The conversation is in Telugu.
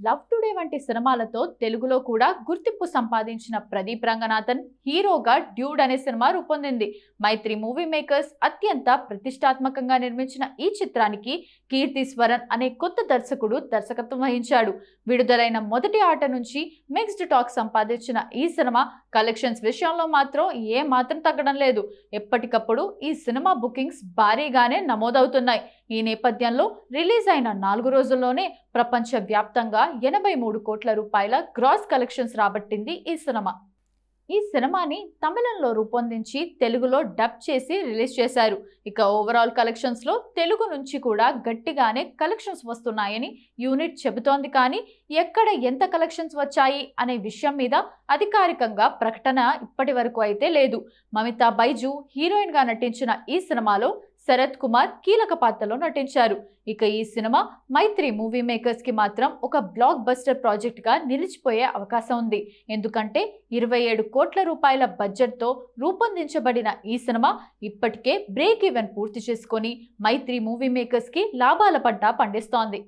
లవ్ టుడే వంటి సినిమాలతో తెలుగులో కూడా గుర్తింపు సంపాదించిన ప్రదీప్ రంగనాథన్ హీరోగా డ్యూడ్ అనే సినిమా రూపొందింది. మైత్రి మూవీ మేకర్స్ అత్యంత ప్రతిష్టాత్మకంగా నిర్మించిన ఈ చిత్రానికి కీర్తి స్వరన్ అనే కొత్త దర్శకుడు దర్శకత్వం వహించాడు. విడుదలైన మొదటి ఆట నుంచి మిక్స్డ్ టాక్ సంపాదించిన ఈ సినిమా కలెక్షన్స్ విషయంలో మాత్రం ఏ మాత్రం తగ్గడం లేదు. ఎప్పటికప్పుడు ఈ సినిమా బుకింగ్స్ భారీగానే నమోదవుతున్నాయి. ఈ నేపథ్యంలో రిలీజ్ అయిన 4 రోజుల్లోనే ప్రపంచ వ్యాప్తంగా 83 కోట్ల రూపాయల గ్రాస్ కలెక్షన్స్ రాబట్టింది ఈ సినిమా. ఈ సినిమాని తమిళంలో రూపొందించి తెలుగులో డబ్ చేసి రిలీజ్ చేశారు. ఇక ఓవరాల్ కలెక్షన్స్ లో తెలుగు నుంచి కూడా గట్టిగానే కలెక్షన్స్ వస్తున్నాయని యూనిట్ చెబుతోంది. కానీ ఎక్కడ ఎంత కలెక్షన్స్ వచ్చాయి అనే విషయం మీద అధికారికంగా ప్రకటన ఇప్పటి వరకు అయితే లేదు. మమితా బైజు హీరోయిన్ గా నటించిన ఈ సినిమాలో శరత్ కుమార్ కీలక పాత్రలో నటించారు. ఇక ఈ సినిమా మైత్రి మూవీ మేకర్స్ కి మాత్రం ఒక బ్లాక్ బస్టర్ ప్రాజెక్ట్ గా నిలిచిపోయే అవకాశం ఉంది. ఎందుకంటే 27 కోట్ల రూపాయల బడ్జెట్ తో రూపొందించబడిన ఈ సినిమా ఇప్పటికే బ్రేక్ ఈవెన్ పూర్తి చేసుకొని మైత్రి మూవీ మేకర్స్ కి లాభాల పంట పండిస్తోంది.